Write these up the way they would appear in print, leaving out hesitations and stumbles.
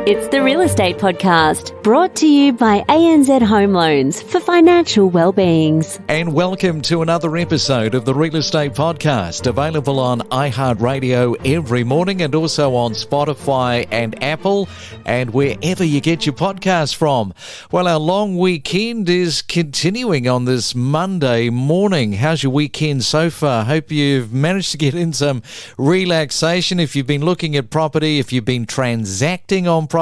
It's the Real Estate Podcast, brought to you by ANZ Home Loans for financial well-beings. And welcome to another episode of the Real Estate Podcast, available on iHeartRadio every morning and also on Spotify and Apple and wherever you get your podcasts from. Well, our long weekend is continuing on this Monday morning. How's your weekend so far? Hope you've managed to get in some relaxation. If you've been looking at property, if you've been transacting on property,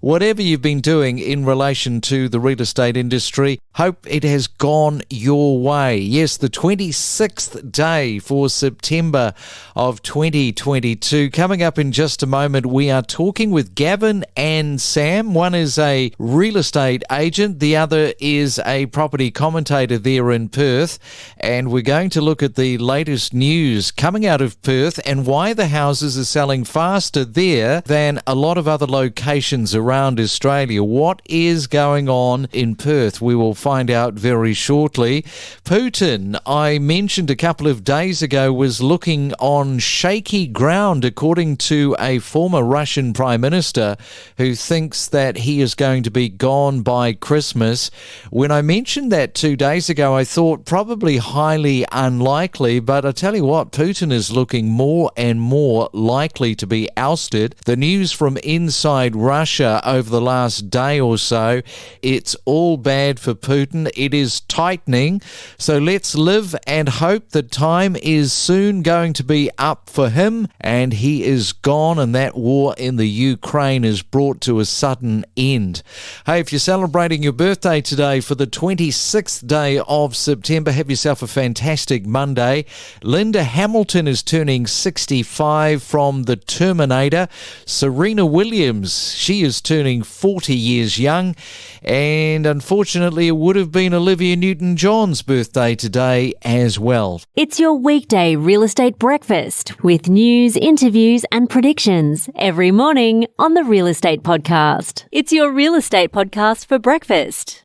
whatever you've been doing in relation to the real estate industry, hope it has gone your way. Yes, the 26th day for September of 2022. Coming up in just a moment, we are talking with Gavin and Sam. One is a real estate agent, the other is a property commentator there in Perth, and we're going to look at the latest news coming out of Perth and why the houses are selling faster there than a lot of other locations around Australia. What is going on in Perth? We will find out very shortly. Putin, I mentioned a couple of days ago, was looking on shaky ground, according to a former Russian Prime Minister who thinks that he is going to be gone by Christmas. When I mentioned that 2 days ago, I thought probably highly unlikely, but I tell you what, Putin is looking more and more likely to be ousted. The news from inside Russia over the last day or so, it's all bad for Putin. It is tightening. So let's live and hope that time is soon going to be up for him and he is gone and that war in the Ukraine is brought to a sudden end. Hey, if you're celebrating your birthday today for the 26th day of September, have yourself a fantastic Monday. Linda Hamilton is turning 65 from The Terminator. Serena Williams, she is turning 40 years young. And unfortunately, it would have been Olivia Newton-John's birthday today as well. It's your weekday real estate breakfast with news, interviews and predictions every morning on the Real Estate Podcast. It's your real estate podcast for breakfast.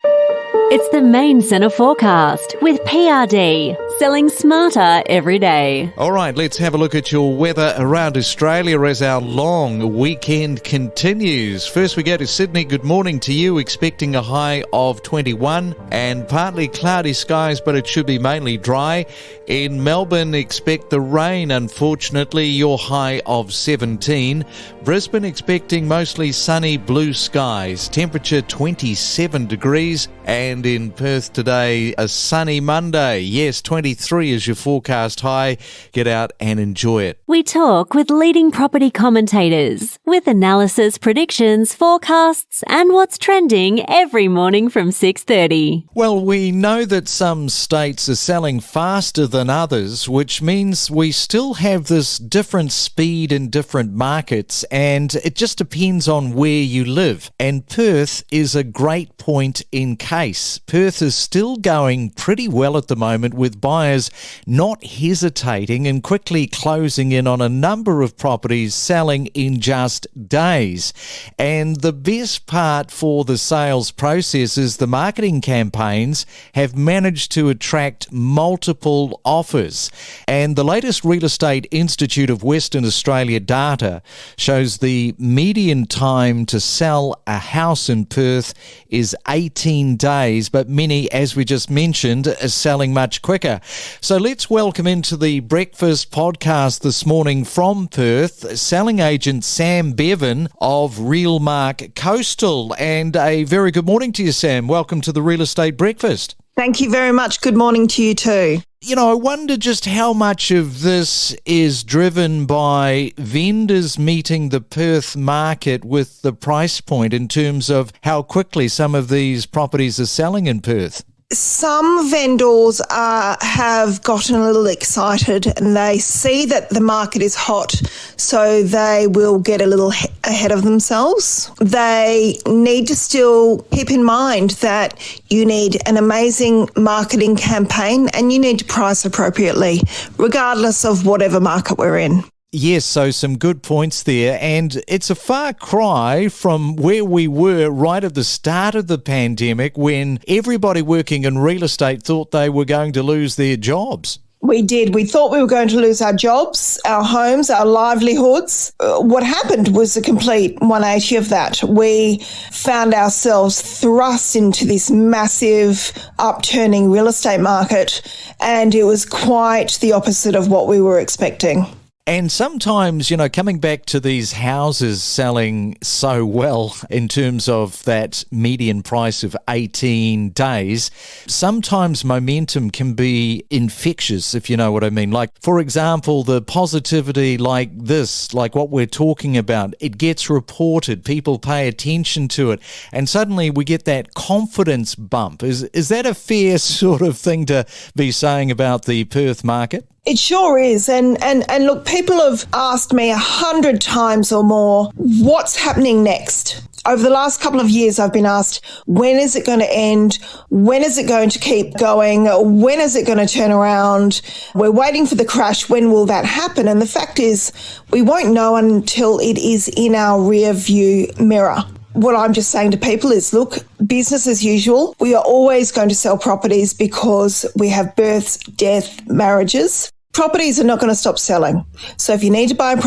It's the Main Centre Forecast with PRD, selling smarter every day. All right, let's have a look at your weather around Australia as our long weekend continues. First we go to Sydney. Good morning to you, expecting a high of 21 and partly cloudy skies, but it should be mainly dry. In Melbourne, expect the rain, unfortunately, your high of 17. Brisbane expecting mostly sunny blue skies, temperature 27 degrees. And in Perth today, a sunny Monday. Yes, 23 is your forecast high. Get out and enjoy it. We talk with leading property commentators with analysis, predictions, forecasts and what's trending every morning from 6:30. Well, we know that some states are selling faster than others, which means we still have this different speed in different markets, and it just depends on where you live. And Perth is a great point in case. Perth is still going pretty well at the moment, with buyers not hesitating and quickly closing in on a number of properties selling in just days. And the best part for the sales process is the marketing campaigns have managed to attract multiple offers. And the latest Real Estate Institute of Western Australia data shows the median time to sell a house in Perth is 18 days, but many, as we just mentioned, are selling much quicker. So let's welcome into the breakfast podcast this morning from Perth, selling agent Sam Bevan of Realmark Coastal. And a very good morning to you, Sam. Welcome to the Real Estate Breakfast. Thank you very much. Good morning to you too. You know, I wonder just how much of this is driven by vendors meeting the Perth market with the price point in terms of how quickly some of these properties are selling in Perth. Some vendors have gotten a little excited and they see that the market is hot, so they will get a little ahead of themselves. They need to still keep in mind that you need an amazing marketing campaign and you need to price appropriately, regardless of whatever market we're in. Yes, so some good points there, and it's a far cry from where we were right at the start of the pandemic when everybody working in real estate thought they were going to lose their jobs. We did. We thought we were going to lose our jobs, our homes, our livelihoods. What happened was a complete 180 of that. We found ourselves thrust into this massive upturning real estate market, and it was quite the opposite of what we were expecting. And sometimes, coming back to these houses selling so well in terms of that median price of 18 days, sometimes momentum can be infectious, if you know what I mean. Like, for example, the positivity like this, like what we're talking about, it gets reported, people pay attention to it, and suddenly we get that confidence bump. Is that a fair sort of thing to be saying about the Perth market? It sure is. And look, people have asked me 100 times or more, what's happening next? Over the last couple of years, I've been asked, when is it going to end? When is it going to keep going? When is it going to turn around? We're waiting for the crash. When will that happen? And the fact is, we won't know until it is in our rear view mirror. What I'm just saying to people is, look, business as usual. We are always going to sell properties because we have births, death, marriages. Properties are not going to stop selling. So if you need to buy a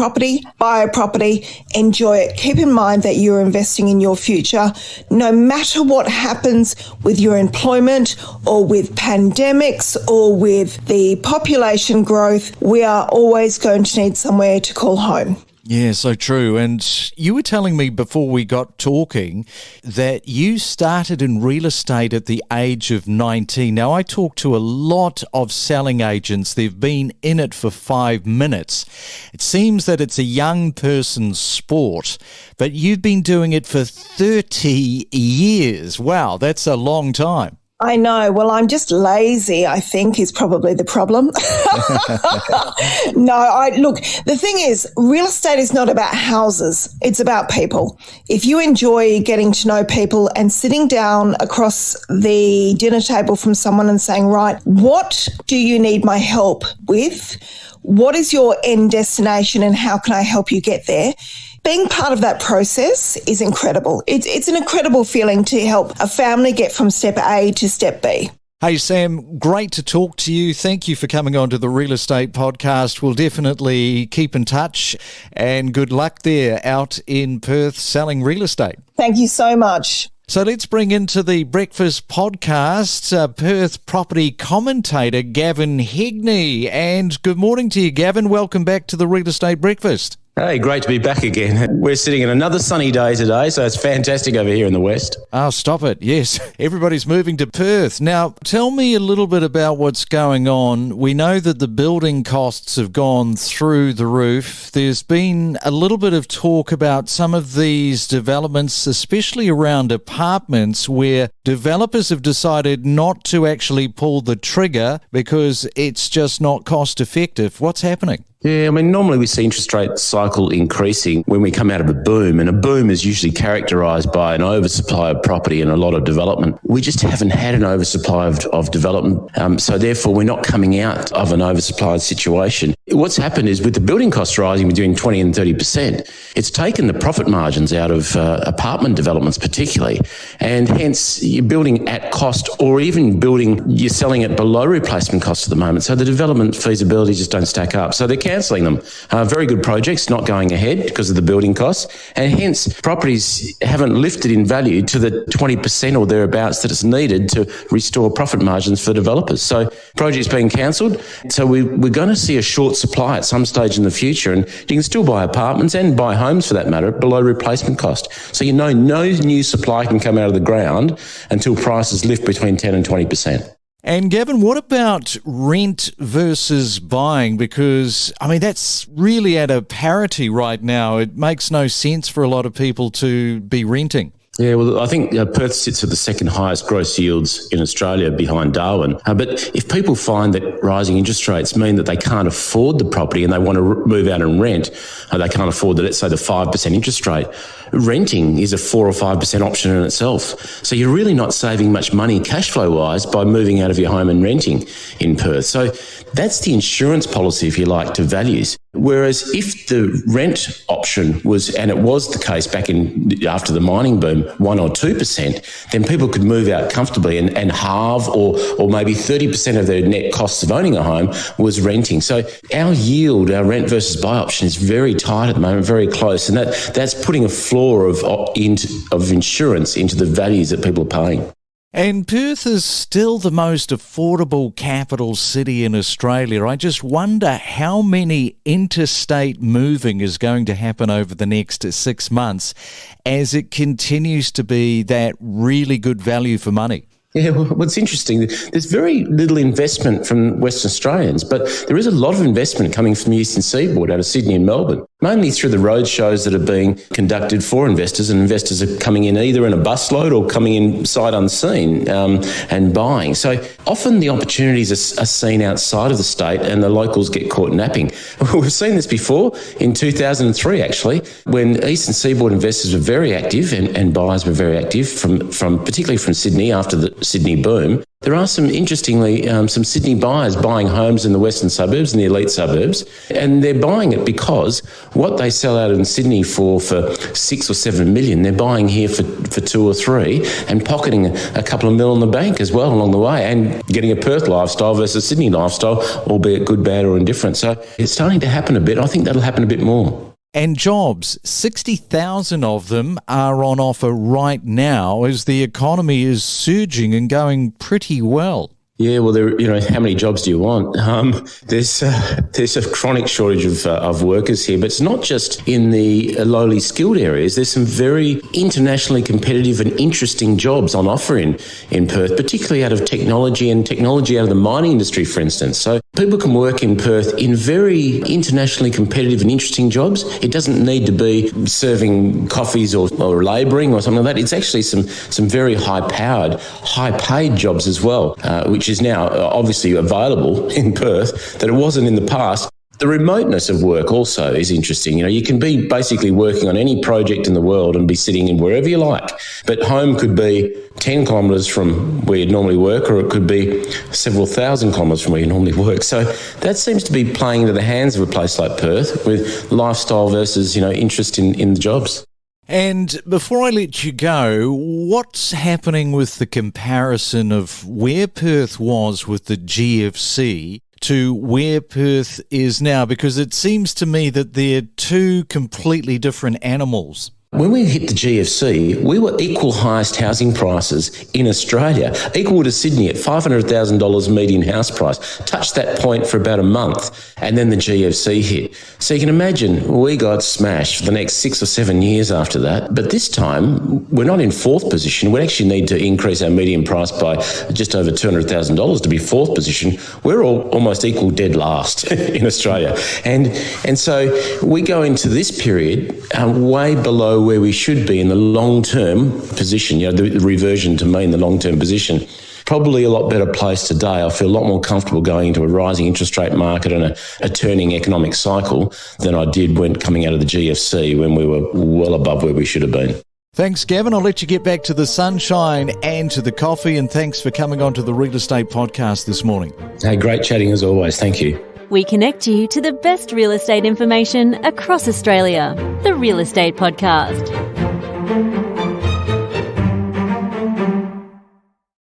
property, enjoy it. Keep in mind that you're investing in your future. No matter what happens with your employment or with pandemics or with the population growth, we are always going to need somewhere to call home. Yeah, so true. And you were telling me before we got talking that you started in real estate at the age of 19. Now, I talked to a lot of selling agents. They've been in it for 5 minutes. It seems that it's a young person's sport, but you've been doing it for 30 years. Wow, that's a long time. I know. Well, I'm just lazy, I think, is probably the problem. Look, the thing is, real estate is not about houses. It's about people. If you enjoy getting to know people and sitting down across the dinner table from someone and saying, right, what do you need my help with? What is your end destination and how can I help you get there? Being part of that process is incredible. It's an incredible feeling to help a family get from step A to step B. Hey, Sam, great to talk to you. Thank you for coming on to the Real Estate Podcast. We'll definitely keep in touch and good luck there out in Perth selling real estate. Thank you so much. So let's bring into the Breakfast Podcast Perth property commentator Gavin Hegney. And good morning to you, Gavin. Welcome back to the Real Estate Breakfast. Hey, great to be back again. We're sitting in another sunny day today, so it's fantastic over here in the west. Oh, stop it. Yes, everybody's moving to Perth. Now, tell me a little bit about what's going on. We know that the building costs have gone through the roof. There's been a little bit of talk about some of these developments, especially around apartments, where developers have decided not to actually pull the trigger because it's just not cost effective. What's happening? Yeah, I mean, normally we see interest rate cycle increasing when we come out of a boom, and a boom is usually characterised by an oversupply of property and a lot of development. We just haven't had an oversupply of development, so therefore we're not coming out of an oversupplied situation. What's happened is with the building costs rising between 20 and 30%, it's taken the profit margins out of apartment developments particularly, and hence you're building at cost or even you're selling it below replacement cost at the moment, so the development feasibility just don't stack up. So they're cancelling them. Very good projects not going ahead because of the building costs, and hence properties haven't lifted in value to the 20% or thereabouts that it's needed to restore profit margins for developers. So projects being cancelled. So we're going to see a short supply at some stage in the future, and you can still buy apartments and buy homes for that matter below replacement cost. So no new supply can come out of the ground until prices lift between 10 and 20%. And Gavin, what about rent versus buying? Because, I mean, that's really at a parity right now. It makes no sense for a lot of people to be renting. Yeah, well, I think Perth sits at the second highest gross yields in Australia behind Darwin. But if people find that rising interest rates mean that they can't afford the property and they want to move out and rent, they can't afford, let's say, the 5% interest rate, renting is a 4 or 5% option in itself. So you're really not saving much money cash flow-wise by moving out of your home and renting in Perth. So that's the insurance policy, if you like, to values. Whereas if the rent option was, and it was the case back in after the mining boom, 1 or 2%, then people could move out comfortably and halve or maybe 30% of their net costs of owning a home was renting. So our yield, our rent versus buy option is very tight at the moment, very close. And that's putting a floor of insurance into the values that people are paying. And Perth is still the most affordable capital city in Australia. I just wonder how many interstate moving is going to happen over the next 6 months as it continues to be that really good value for money. Yeah, well, what's interesting, there's very little investment from Western Australians, but there is a lot of investment coming from the Eastern Seaboard out of Sydney and Melbourne, mainly through the road shows that are being conducted for investors, and investors are coming in either in a busload or coming in sight unseen and buying. So often the opportunities are seen outside of the state and the locals get caught napping. We've seen this before in 2003, actually, when Eastern Seaboard investors were very active and buyers were very active, from particularly from Sydney after the Sydney boom. There are some some Sydney buyers buying homes in the western suburbs and the elite suburbs, and they're buying it because what they sell out in Sydney for 6 or 7 million, they're buying here for 2 or 3 and pocketing a couple of mil in the bank as well along the way, and getting a Perth lifestyle versus Sydney lifestyle, albeit good, bad or indifferent. So it's starting to happen a bit. I think that'll happen a bit more. And jobs, 60,000 of them are on offer right now as the economy is surging and going pretty well. Yeah, well, how many jobs do you want? There's a chronic shortage of workers here, but it's not just in the lowly skilled areas. There's some very internationally competitive and interesting jobs on offer in Perth, particularly out of technology and technology out of the mining industry, for instance. So people can work in Perth in very internationally competitive and interesting jobs. It doesn't need to be serving coffees or labouring or something like that. It's actually some very high-powered, high-paid jobs as well, which is now obviously available in Perth that it wasn't in the past. The remoteness of work also is interesting. You can be basically working on any project in the world and be sitting in wherever you like. But home could be 10 kilometres from where you'd normally work, or it could be several thousand kilometres from where you normally work. So that seems to be playing into the hands of a place like Perth with lifestyle versus, interest in the jobs. And before I let you go, what's happening with the comparison of where Perth was with the GFC to where Perth is now? Because it seems to me that they're two completely different animals. When we hit the GFC, we were equal highest housing prices in Australia, equal to Sydney at $500,000 median house price. Touched that point for about a month, and then the GFC hit. So you can imagine we got smashed for the next 6 or 7 years after that. But this time, we're not in fourth position. We actually need to increase our median price by just over $200,000 to be fourth position. We're almost equal dead last in Australia. And so we go into this period way below where we should be in the long-term position, the reversion to mean the long-term position. Probably a lot better place today. I feel a lot more comfortable going into a rising interest rate market and a turning economic cycle than I did when coming out of the GFC, when we were well above where we should have been. Thanks, Gavin. I'll let you get back to the sunshine and to the coffee, and thanks for coming on to the Real Estate Podcast this morning. Hey, great chatting as always. Thank you. We connect you to the best real estate information across Australia. The Real Estate Podcast.